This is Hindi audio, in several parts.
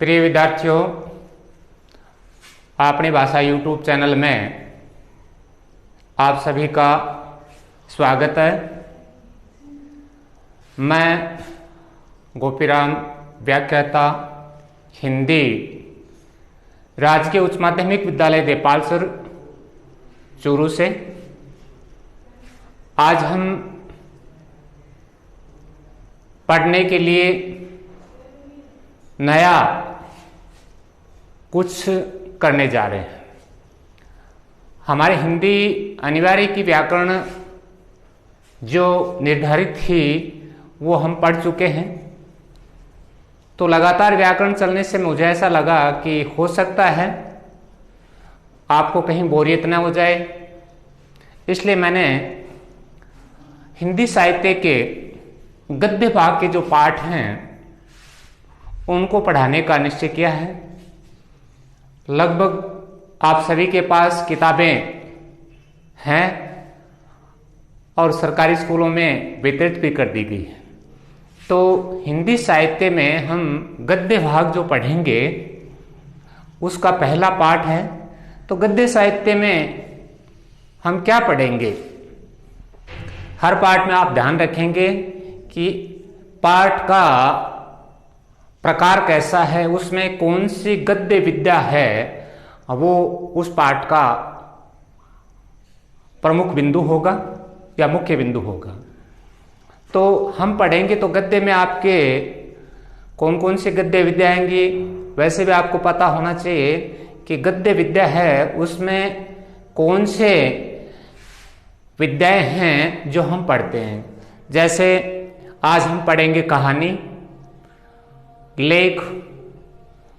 प्रिय विद्यार्थियों, अपनी भाषा यूट्यूब चैनल में आप सभी का स्वागत है। मैं गोपीराम व्याख्याता हिंदी राजकीय उच्च माध्यमिक विद्यालय देपालसर चूरू से आज हम पढ़ने के लिए नया कुछ करने जा रहे हैं। हमारे हिंदी अनिवार्य की व्याकरण जो निर्धारित थी वो हम पढ़ चुके हैं, तो लगातार व्याकरण चलने से मुझे ऐसा लगा कि हो सकता है आपको कहीं बोरियत ना हो जाए, इसलिए मैंने हिंदी साहित्य के गद्य भाग के जो पाठ हैं उनको पढ़ाने का निश्चय किया है। लगभग आप सभी के पास किताबें हैं और सरकारी स्कूलों में वितरित भी कर दी गई है। तो हिंदी साहित्य में हम गद्य भाग जो पढ़ेंगे उसका पहला पाठ है। तो गद्य साहित्य में हम क्या पढ़ेंगे, हर पाठ में आप ध्यान रखेंगे कि पाठ का प्रकार कैसा है, उसमें कौन सी गद्य विद्या है, वो उस पाठ का प्रमुख बिंदु होगा या मुख्य बिंदु होगा। तो हम पढ़ेंगे तो गद्य में आपके कौन कौन सी गद्य विद्या आएंगी। वैसे भी आपको पता होना चाहिए कि गद्य विद्या है उसमें कौन से विद्याएं हैं जो हम पढ़ते हैं। जैसे आज हम पढ़ेंगे कहानी, लेख,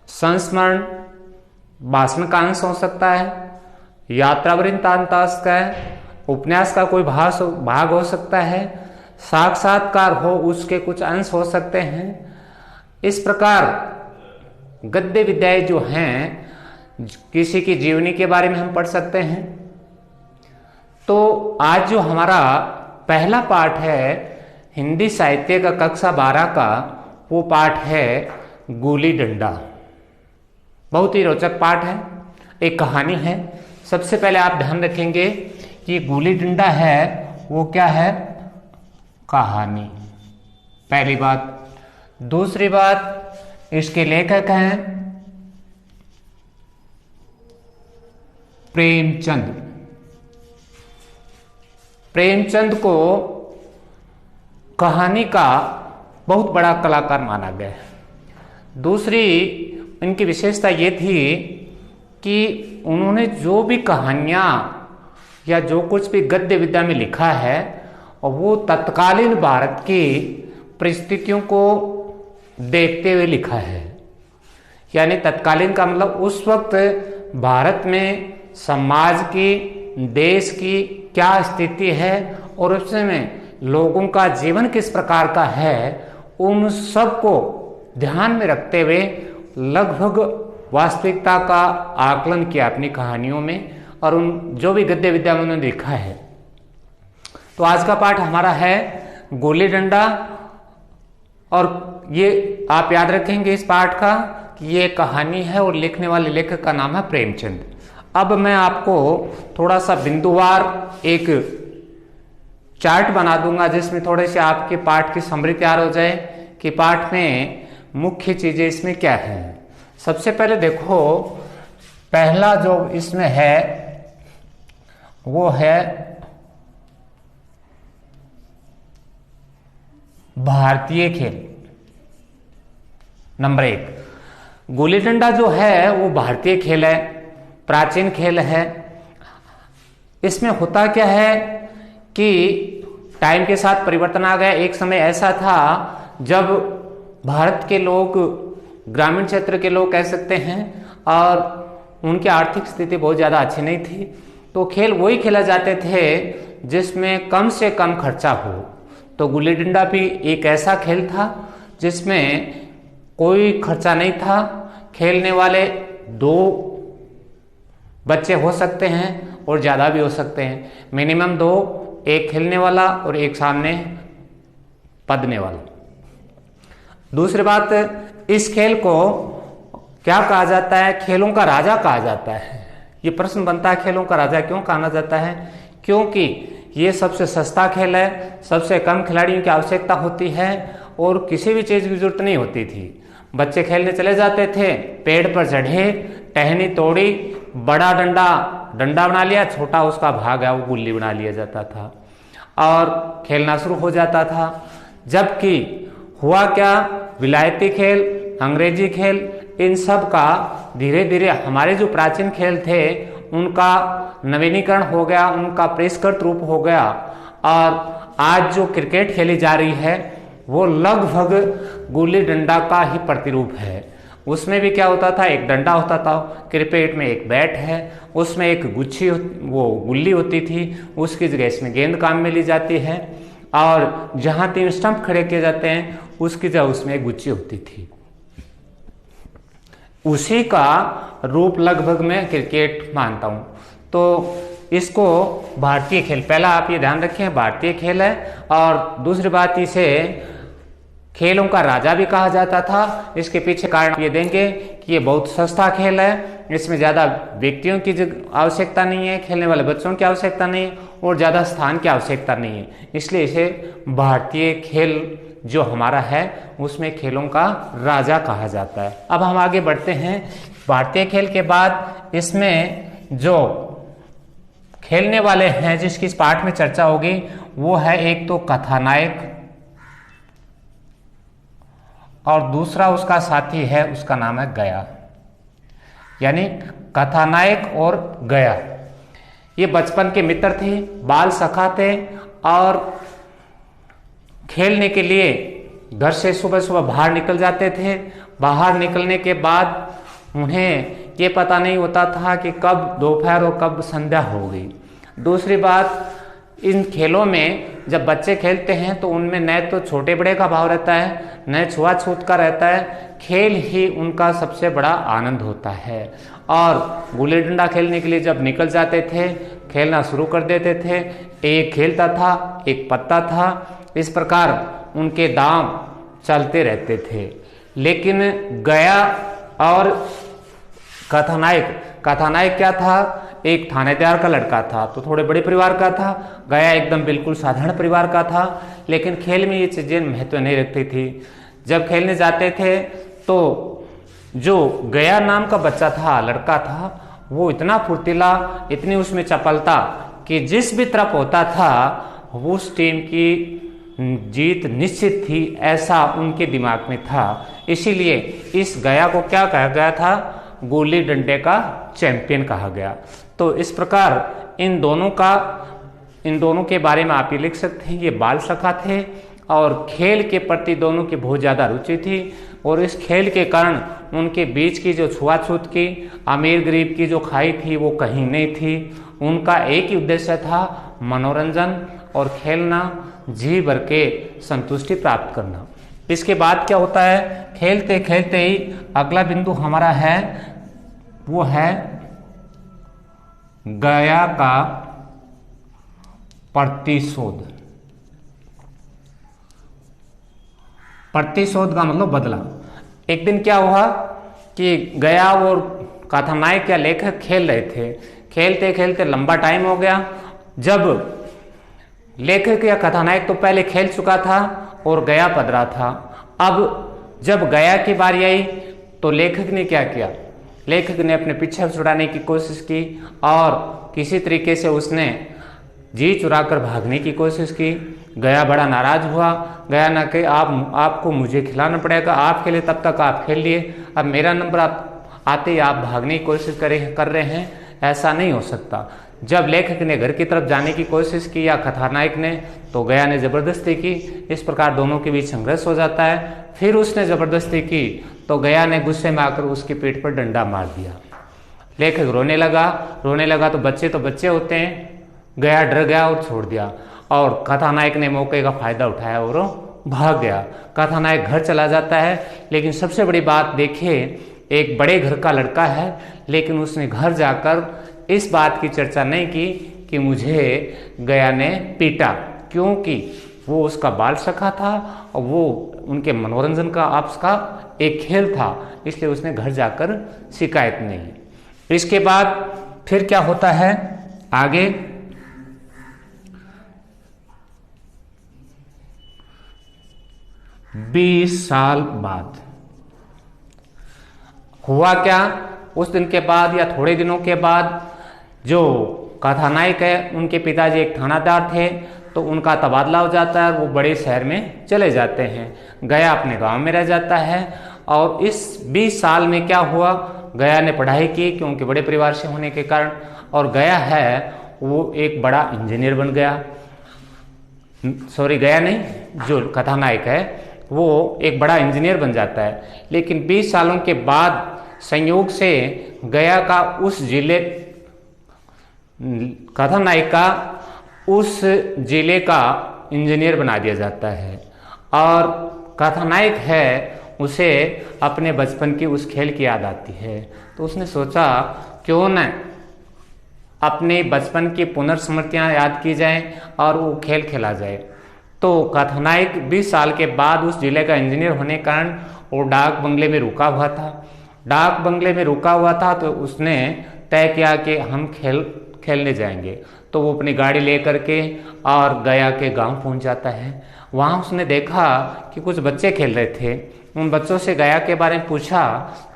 संस्मरण, भाषण का अंश हो सकता है, यात्रा वृत्तांत का है, उपन्यास का कोई भाग हो सकता है, साक्षात्कार हो उसके कुछ अंश हो सकते हैं। इस प्रकार गद्य विद्याएं जो हैं, किसी की जीवनी के बारे में हम पढ़ सकते हैं। तो आज जो हमारा पहला पाठ है हिंदी साहित्य का कक्षा 12 का, वो पाठ है गुली डंडा। बहुत ही रोचक पाठ है, एक कहानी है। सबसे पहले आप ध्यान रखेंगे कि गुली डंडा है वो क्या है, कहानी, पहली बात। दूसरी बात, इसके लेखक हैं प्रेमचंद। प्रेमचंद को कहानी का बहुत बड़ा कलाकार माना गया है। दूसरी इनकी विशेषता ये थी कि उन्होंने जो भी कहानियां या जो कुछ भी गद्य विद्या में लिखा है और वो तत्कालीन भारत की परिस्थितियों को देखते हुए लिखा है। यानी तत्कालीन का मतलब उस वक्त भारत में समाज की, देश की क्या स्थिति है और उसमें लोगों का जीवन किस प्रकार का है, उन सब को ध्यान में रखते हुए लगभग वास्तविकता का आकलन किया अपनी कहानियों में, और उन जो भी गद्य विद्या में उन्होंने लिखा है। तो आज का पाठ हमारा है गुली डंडा, और ये आप याद रखेंगे इस पाठ का कि ये कहानी है और लिखने वाले लेखक का नाम है प्रेमचंद। अब मैं आपको थोड़ा सा बिंदुवार एक चार्ट बना दूंगा जिसमें थोड़े से आपके पाठ की समरी तैयार हो जाए कि पाठ में मुख्य चीजें इसमें क्या है। सबसे पहले देखो, पहला जो इसमें है वो है भारतीय खेल। नंबर 1, गुली डंडा जो है वो भारतीय खेल है, प्राचीन खेल है। इसमें होता क्या है कि टाइम के साथ परिवर्तन आ गया। एक समय ऐसा था जब भारत के लोग, ग्रामीण क्षेत्र के लोग कह सकते हैं, और उनकी आर्थिक स्थिति बहुत ज़्यादा अच्छी नहीं थी, तो खेल वही खेला जाते थे जिसमें कम से कम खर्चा हो। तो गुल्ली डंडा भी एक ऐसा खेल था जिसमें कोई खर्चा नहीं था। खेलने वाले 2 बच्चे हो सकते हैं और ज़्यादा भी हो सकते हैं, मिनिमम 2, एक खेलने वाला और एक सामने पदने वाला। दूसरी बात, इस खेल को क्या कहा जाता है, खेलों का राजा कहा जाता है। ये प्रश्न बनता है खेलों का राजा क्यों कहा जाता है, क्योंकि ये सबसे सस्ता खेल है, सबसे कम खिलाड़ियों की आवश्यकता होती है और किसी भी चीज़ की जरूरत नहीं होती थी। बच्चे खेलने चले जाते थे, पेड़ पर चढ़े, टहनी तोड़ी, बड़ा डंडा बना लिया, छोटा उसका भाग है वो गुल्ली बना लिया जाता था और खेलना शुरू हो जाता था। जबकि हुआ क्या, विलायती खेल, अंग्रेजी खेल, इन सब का धीरे धीरे हमारे जो प्राचीन खेल थे उनका नवीनीकरण हो गया, उनका परिष्कृत रूप हो गया और आज जो क्रिकेट खेली जा रही है वो लगभग गुल्ली डंडा का ही प्रतिरूप है। उसमें भी क्या होता था, एक डंडा होता था, क्रिकेट में एक बैट है, उसमें एक वो गुल्ली होती थी, उसकी जगह इसमें गेंद काम में ली जाती है और जहां 3 स्टंप खड़े किए जाते हैं उसकी जगह उसमें एक गुच्छी होती थी। उसी का रूप लगभग मैं क्रिकेट मानता हूं। तो इसको भारतीय खेल, पहला आप ये ध्यान रखें भारतीय खेल है और दूसरी बात इसे खेलों का राजा भी कहा जाता था। इसके पीछे कारण ये देंगे कि ये बहुत सस्ता खेल है, इसमें ज़्यादा व्यक्तियों की आवश्यकता नहीं है, खेलने वाले बच्चों की आवश्यकता नहीं है और ज़्यादा स्थान की आवश्यकता नहीं है, इसलिए इसे भारतीय खेल जो हमारा है उसमें खेलों का राजा कहा जाता है। अब हम आगे बढ़ते हैं। भारतीय खेल के बाद इसमें जो खेलने वाले हैं जिसकी इस पाठ में चर्चा होगी वो है एक तो कथानायक और दूसरा उसका साथी है, उसका नाम है गया। यानी कथानायक और गया ये बचपन के मित्र थे, बाल सखा थे और खेलने के लिए घर से सुबह सुबह बाहर निकल जाते थे। बाहर निकलने के बाद उन्हें ये पता नहीं होता था कि कब दोपहर और कब संध्या हो गई। दूसरी बात, इन खेलों में जब बच्चे खेलते हैं तो उनमें न तो छोटे बड़े का भाव रहता है, न छुआछूत का रहता है, खेल ही उनका सबसे बड़ा आनंद होता है। और गुल्ली डंडा खेलने के लिए जब निकल जाते थे, खेलना शुरू कर देते थे, एक खेलता था, एक पत्ता था, इस प्रकार उनके दांव चलते रहते थे। लेकिन गया और कथानायक क्या था, एक थानेदार का लड़का था तो थोड़े बड़े परिवार का था, गया एकदम बिल्कुल साधारण परिवार का था, लेकिन खेल में ये चीजें महत्व नहीं रखती थी। जब खेलने जाते थे तो जो गया नाम का बच्चा था, लड़का था, वो इतना फुर्तीला, इतनी उसमें चपलता कि जिस भी तरफ होता था उस टीम की जीत निश्चित थी, ऐसा उनके दिमाग में था। इसीलिए इस गया को क्या कहा गया था, गुल्ली डंडे का चैंपियन कहा गया। तो इस प्रकार इन दोनों के बारे में आप ये लिख सकते हैं, ये बाल सखा थे और खेल के प्रति दोनों की बहुत ज़्यादा रुचि थी और इस खेल के कारण उनके बीच की जो छुआछूत की, अमीर गरीब की जो खाई थी वो कहीं नहीं थी। उनका एक ही उद्देश्य था, मनोरंजन और खेलना, जी भर के संतुष्टि प्राप्त करना। इसके बाद क्या होता है, खेलते खेलते ही अगला बिंदु हमारा है वो है गया का प्रतिशोध। प्रतिशोध का मतलब बदला। एक दिन क्या हुआ कि गया और कथानायक या लेखक खेल रहे थे, खेलते खेलते लंबा टाइम हो गया। जब लेखक या कथानायक तो पहले खेल चुका था और गया पधरा था। अब जब गया की बारी आई तो लेखक ने क्या किया, लेखक ने अपने पीछे छुड़ाने की कोशिश की और किसी तरीके से उसने जी चुराकर भागने की कोशिश की। गया बड़ा नाराज हुआ, गया ना कि आपको मुझे खिलाना पड़ेगा, आप खेले तब तक आप खेल लिए, अब मेरा नंबर आते ही आप भागने की कोशिश कर रहे हैं, ऐसा नहीं हो सकता। जब लेखक ने घर की तरफ जाने की कोशिश की या कथानायक ने, तो गया ने जबरदस्ती की। इस प्रकार दोनों के बीच संघर्ष हो जाता है। फिर उसने जबरदस्ती की तो गया ने गुस्से में आकर उसकी पीठ पर डंडा मार दिया। लेखक रोने लगा तो बच्चे होते हैं। गया डर गया और छोड़ दिया और कथानायक ने मौके का फायदा उठाया और भाग गया। कथानायक घर चला जाता है। लेकिन सबसे बड़ी बात देखिए, एक बड़े घर का लड़का है, लेकिन उसने घर जाकर इस बात की चर्चा नहीं की कि मुझे गया ने पीटा, क्योंकि वो उसका बाल सखा था और वो उनके मनोरंजन का आपस का एक खेल था, इसलिए उसने घर जाकर शिकायत नहीं की। इसके बाद फिर क्या होता है आगे, 20 साल बाद हुआ क्या, उस दिन के बाद या थोड़े दिनों के बाद जो कथानायक है उनके पिताजी एक थानादार थे, तो उनका तबादला हो जाता है, वो बड़े शहर में चले जाते हैं। गया अपने गांव में रह जाता है। और इस 20 साल में क्या हुआ, गया ने पढ़ाई की क्योंकि बड़े परिवार से होने के कारण, और गया है वो एक बड़ा इंजीनियर बन गया। सॉरी, गया नहीं, जो कथानायक है वो एक बड़ा इंजीनियर बन जाता है। लेकिन 20 सालों के बाद संयोग से गया का उस जिले, कथानायक का उस जिले का इंजीनियर बना दिया जाता है। और कथानायक है उसे अपने बचपन की उस खेल की याद आती है, तो उसने सोचा क्यों न अपने बचपन की पुनर्स्मृतियां याद की जाएं और वो खेल खेला जाए। तो कथानायक 20 साल के बाद उस जिले का इंजीनियर होने के कारण वो डाक बंगले में रुका हुआ था। डाक बंगले में रुका हुआ था तो उसने तय किया कि हम खेलने जाएंगे। तो वो अपनी गाड़ी लेकर के और गया के गांव पहुंच जाता है। वहां उसने देखा कि कुछ बच्चे खेल रहे थे। उन बच्चों से गया के बारे में पूछा।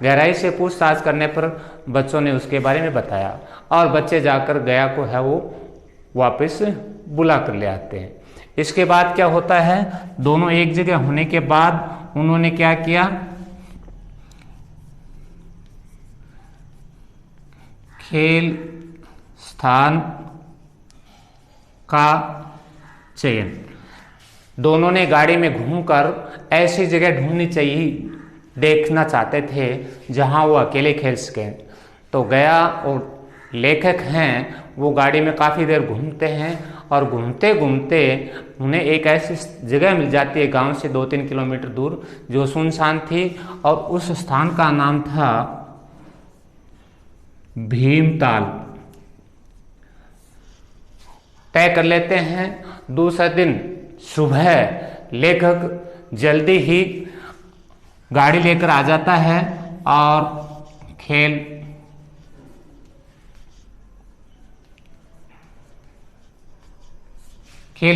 गहराई से पूछताछ करने पर बच्चों ने उसके बारे में बताया और बच्चे जाकर गया को है वो वापस बुला कर ले आते हैं। इसके बाद क्या होता है, दोनों एक जगह होने के बाद उन्होंने क्या किया, खेल स्थान का चयन, दोनों ने गाड़ी में घूमकर ऐसी जगह ढूंढनी चाहिए, देखना चाहते थे जहां वो अकेले खेल सकें। तो गया और लेखक हैं वो गाड़ी में काफ़ी देर घूमते हैं और घूमते घूमते उन्हें एक ऐसी जगह मिल जाती है गांव से 2-3 किलोमीटर दूर जो सुनसान थी और उस स्थान का नाम था भीमताल। तय कर लेते हैं। दूसरे दिन सुबह लेखक जल्दी ही गाड़ी लेकर आ जाता है और खेल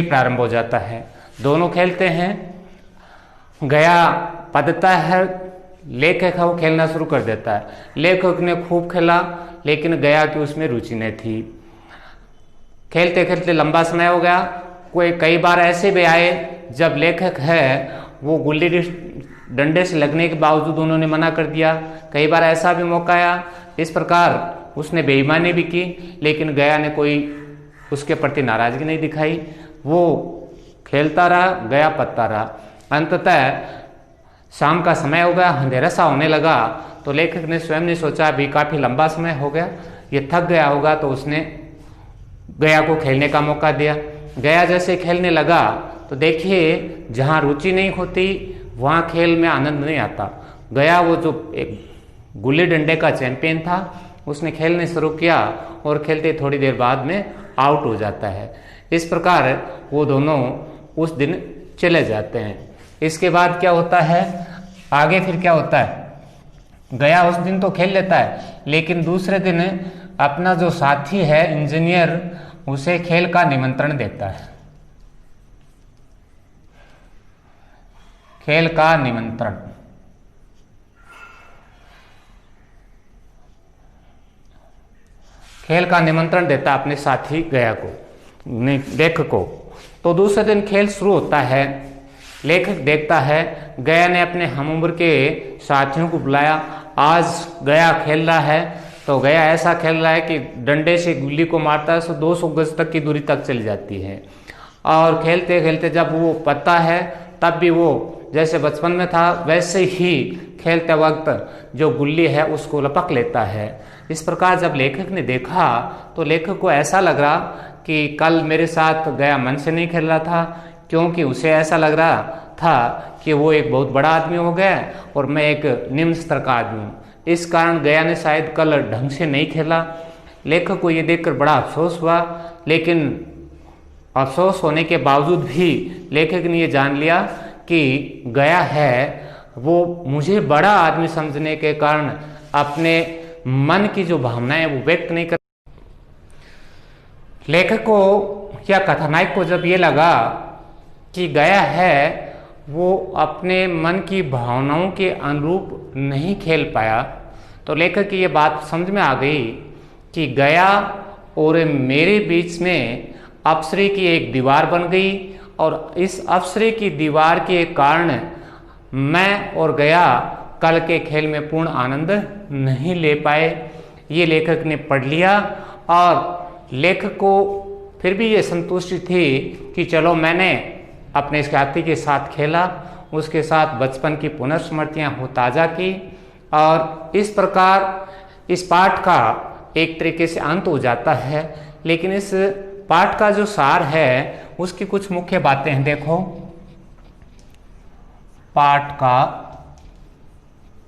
प्रारंभ हो जाता है। दोनों खेलते हैं। गया पदता है, लेखक है वो खेलना शुरू कर देता है। लेखक ने खूब खेला लेकिन गया की उसमें रुचि नहीं थी। खेलते खेलते लंबा समय हो गया। कई बार ऐसे भी आए जब लेखक है वो गुल्ली डंडे से लगने के बावजूद उन्होंने मना कर दिया। कई बार ऐसा भी मौका आया। इस प्रकार उसने बेईमानी भी की लेकिन गया ने कोई उसके प्रति नाराजगी नहीं दिखाई। वो खेलता रहा, गया पत्ता रहा। अंततः शाम का समय हो गया, अंधेरा सा होने लगा। तो लेखक ने स्वयं ने सोचा अभी काफी लंबा समय हो गया, ये थक गया होगा, तो उसने गया को खेलने का मौका दिया। गया जैसे खेलने लगा तो देखिए जहाँ रुचि नहीं होती वहाँ खेल में आनंद नहीं आता। गया वो जो एक गुल्ली डंडे का चैंपियन था उसने खेलने शुरू किया और खेलते थोड़ी देर बाद में आउट हो जाता है। इस प्रकार वो दोनों उस दिन चले जाते हैं। इसके बाद क्या होता है आगे, फिर क्या होता है, गया उस दिन तो खेल लेता है लेकिन दूसरे दिन अपना जो साथी है इंजीनियर उसे खेल का निमंत्रण देता है। खेल का निमंत्रण, खेल का निमंत्रण देता अपने साथी गया को, लेखक को। तो दूसरे दिन खेल शुरू होता है। लेखक देखता है गया ने अपने हमउम्र के साथियों को बुलाया। आज गया खेल रहा है तो गया ऐसा खेल रहा है कि डंडे से गुल्ली को मारता है तो 200 गज तक की दूरी तक चली जाती है। और खेलते खेलते जब वो पता है तब भी वो जैसे बचपन में था वैसे ही खेलते वक्त जो गुल्ली है उसको लपक लेता है। इस प्रकार जब लेखक ने देखा तो लेखक को ऐसा लग रहा कि कल मेरे साथ गया मन से नहीं खेल रहा था, क्योंकि उसे ऐसा लग रहा था कि वो एक बहुत बड़ा आदमी हो गया और मैं एक निम्न स्तर का आदमी हूँ। इस कारण गया ने शायद कल ढंग से नहीं खेला। लेखक को ये देखकर बड़ा अफसोस हुआ, लेकिन अफसोस होने के बावजूद भी लेखक ने ये जान लिया कि गया है वो मुझे बड़ा आदमी समझने के कारण अपने मन की जो भावनाएं वो व्यक्त नहीं कर। लेखक को या कथानायक को जब ये लगा कि गया है वो अपने मन की भावनाओं के अनुरूप नहीं खेल पाया, तो लेखक की ये बात समझ में आ गई कि गया और मेरे बीच में अप्सरे की एक दीवार बन गई और इस अप्सरे की दीवार के कारण मैं और गया कल के खेल में पूर्ण आनंद नहीं ले पाए। ये लेखक ने पढ़ लिया और लेखक को फिर भी ये संतुष्टि थी कि चलो मैंने अपने साथी के साथ खेला, उसके साथ बचपन की पुनर्स्मृतियाँ हो ताज़ा की और इस प्रकार इस पाठ का एक तरीके से अंत हो जाता है। लेकिन इस पाठ का जो सार है उसकी कुछ मुख्य बातें हैं। देखो, पाठ का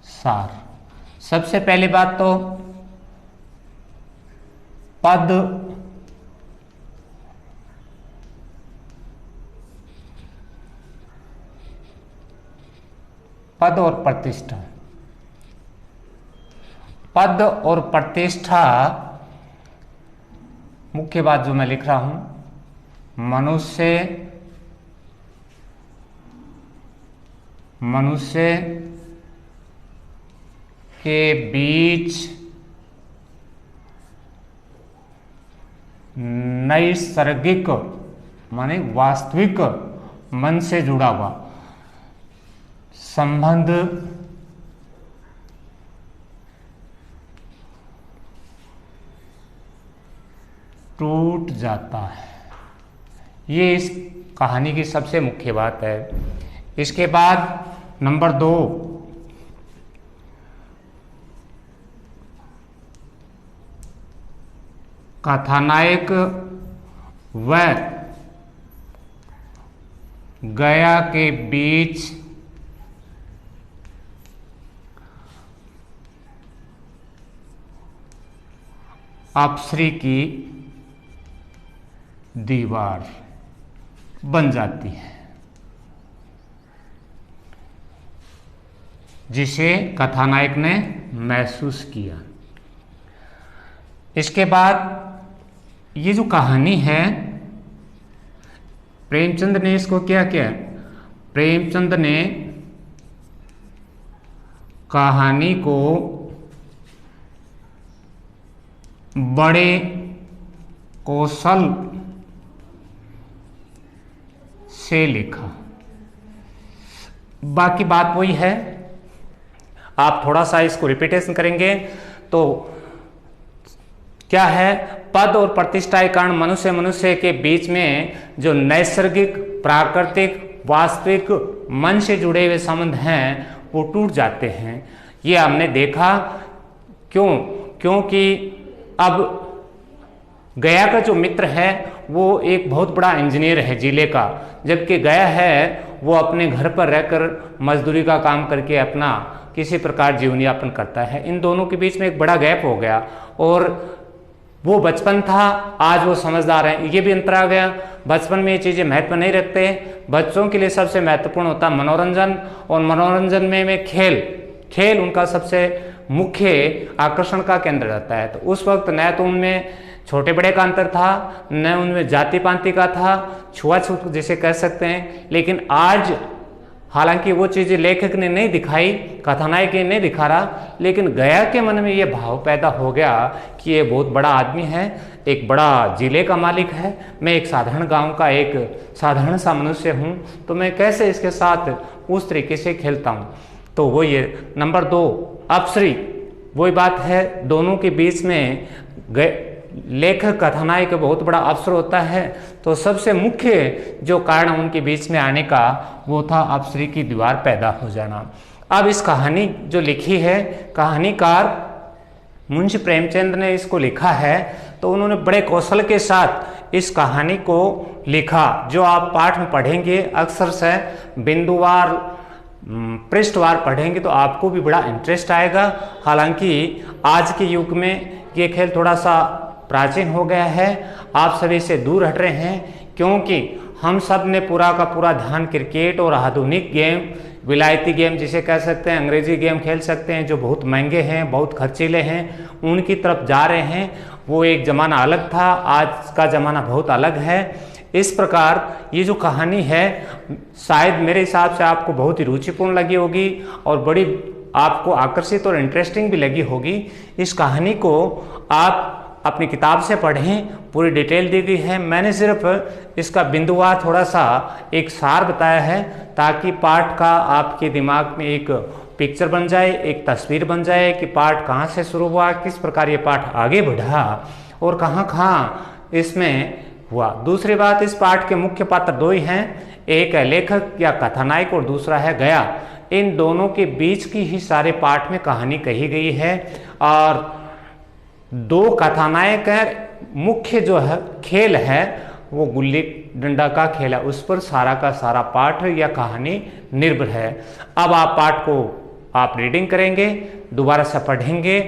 सार, सबसे पहली बात तो पद और प्रतिष्ठा। पद और प्रतिष्ठा मुख्य बात जो मैं लिख रहा हूं, मनुष्य के बीच नैसर्गिक माने वास्तविक मन से जुड़ा हुआ संबंध टूट जाता है। ये इस कहानी की सबसे मुख्य बात है। इसके बाद नंबर 2, कथानायक व गया के बीच अप्सरी की दीवार बन जाती है, जिसे कथानायक ने महसूस किया। इसके बाद ये जो कहानी है, प्रेमचंद ने इसको क्या किया? प्रेमचंद ने कहानी को बड़े कौशल से लिखा। बाकी बात वही है, आप थोड़ा सा इसको रिपीटेशन करेंगे तो क्या है, पद और प्रतिष्ठा के कारण मनुष्य के बीच में जो नैसर्गिक, प्राकृतिक, वास्तविक मन से जुड़े हुए संबंध हैं वो टूट जाते हैं। ये हमने देखा। क्योंकि अब गया का जो मित्र है वो एक बहुत बड़ा इंजीनियर है जिले का, जबकि गया है वो अपने घर पर रहकर मजदूरी का काम करके अपना किसी प्रकार जीवन यापन करता है। इन दोनों के बीच में एक बड़ा गैप हो गया और वो बचपन था, आज वो समझदार है, ये भी अंतर आ गया। बचपन में ये चीज़ें महत्व नहीं रखते। बच्चों के लिए सबसे महत्वपूर्ण होता है मनोरंजन, और मनोरंजन में खेल उनका सबसे मुख्य आकर्षण का केंद्र रहता है। तो उस वक्त न तो उनमें छोटे बड़े का अंतर था, न उनमें जाति पांति का था, छुआछूत जिसे कह सकते हैं। लेकिन आज हालांकि वो चीज़ें लेखक ने नहीं दिखाई, कथानायक ने नहीं दिखा रहा, लेकिन गया के मन में ये भाव पैदा हो गया कि ये बहुत बड़ा आदमी है, एक बड़ा जिले का मालिक है, मैं एक साधारण गांव का एक साधारण सा मनुष्य हूँ, तो मैं कैसे इसके साथ उस तरीके से खेलता हूँ। तो वो ये नंबर 2 अप्सरी, वही बात है, दोनों के बीच में लेखक कथानायक बहुत बड़ा अवसर होता है। तो सबसे मुख्य जो कारण उनके बीच में आने का वो था अप्सरी की दीवार पैदा हो जाना। अब इस कहानी जो लिखी है, कहानीकार मुंशी प्रेमचंद ने इसको लिखा है, तो उन्होंने बड़े कौशल के साथ इस कहानी को लिखा। जो आप पाठ में पढ़ेंगे अक्सर से बिंदुवार पृष्ठवार पढ़ेंगे तो आपको भी बड़ा इंटरेस्ट आएगा। हालांकि आज के युग में ये खेल थोड़ा सा प्राचीन हो गया है, आप सभी से दूर हट रहे हैं, क्योंकि हम सब ने पूरा का पूरा ध्यान क्रिकेट और आधुनिक गेम, विलायती गेम जिसे कह सकते हैं, अंग्रेजी गेम खेल सकते हैं जो बहुत महंगे हैं, बहुत खर्चीले हैं, उनकी तरफ जा रहे हैं। वो एक ज़माना अलग था, आज का ज़माना बहुत अलग है। इस प्रकार ये जो कहानी है शायद मेरे हिसाब से आपको बहुत ही रुचिपूर्ण लगी होगी और बड़ी आपको आकर्षित और इंटरेस्टिंग भी लगी होगी। इस कहानी को आप अपनी किताब से पढ़ें, पूरी डिटेल दी गई है। मैंने सिर्फ इसका बिंदुवार थोड़ा सा एक सार बताया है ताकि पाठ का आपके दिमाग में एक पिक्चर बन जाए, एक तस्वीर बन जाए कि पाठ कहाँ से शुरू हुआ, किस प्रकार ये पाठ आगे बढ़ा और कहाँ कहाँ इसमें हुआ। दूसरी बात, इस पाठ के मुख्य पात्र दो ही हैं, एक है लेखक या कथानायक और दूसरा है गया। इन दोनों के बीच की ही सारे पाठ में कहानी कही गई है और दो कथानायक है। मुख्य जो है खेल है वो गुल्ली डंडा का खेल है, उस पर सारा का सारा पाठ या कहानी निर्भर है। अब आप पाठ को आप रीडिंग करेंगे, दोबारा से पढ़ेंगे।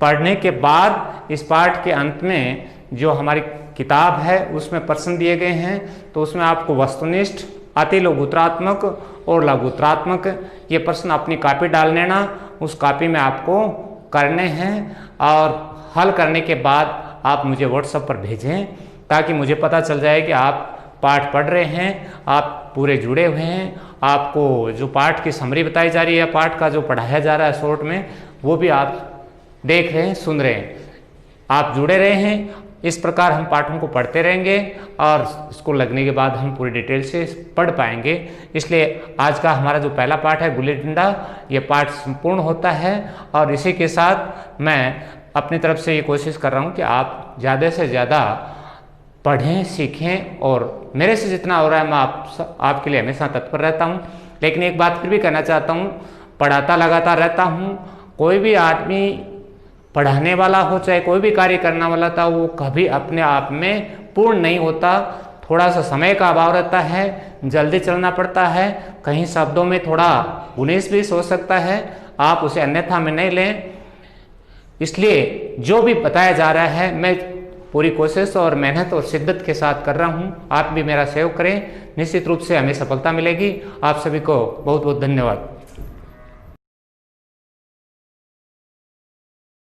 पढ़ने के बाद इस पाठ के अंत में जो हमारी किताब है उसमें प्रश्न दिए गए हैं, तो उसमें आपको वस्तुनिष्ठ, अति लघुत्रात्मक और लघुत्रात्मक ये प्रश्न अपनी कॉपी डाल लेना। उस कॉपी में आपको करने हैं और हल करने के बाद आप मुझे व्हाट्सएप पर भेजें ताकि मुझे पता चल जाए कि आप पाठ पढ़ रहे हैं, आप पूरे जुड़े हुए हैं। आपको जो पाठ की समरी बताई जा रही है, पाठ का जो पढ़ाया जा रहा है शॉर्ट में, वो भी आप देख रहे हैं, सुन रहे हैं, आप जुड़े रहे हैं। इस प्रकार हम पाठों को पढ़ते रहेंगे और इसको लगने के बाद हम पूरी डिटेल से पढ़ पाएंगे। इसलिए आज का हमारा जो पहला पाठ है गुल्ली डंडा, ये पाठ संपूर्ण होता है और इसी के साथ मैं अपनी तरफ से ये कोशिश कर रहा हूँ कि आप ज़्यादा से ज़्यादा पढ़ें, सीखें और मेरे से जितना हो रहा है मैं आपके लिए हमेशा तत्पर रहता हूँ। लेकिन एक बात फिर भी कहना चाहता हूँ, पढ़ाता लगातार रहता हूँ। कोई भी आदमी पढ़ाने वाला हो, चाहे कोई भी कार्य करने वाला था, वो कभी अपने आप में पूर्ण नहीं होता। थोड़ा सा समय का अभाव रहता है, जल्दी चलना पड़ता है, कहीं शब्दों में थोड़ा 19-20 हो सकता है, आप उसे अन्यथा में नहीं लें। इसलिए जो भी बताया जा रहा है मैं पूरी कोशिश और मेहनत और शिद्दत के साथ कर रहा हूँ। आप भी मेरा सहयोग करें, निश्चित रूप से हमें सफलता मिलेगी। आप सभी को बहुत बहुत धन्यवाद।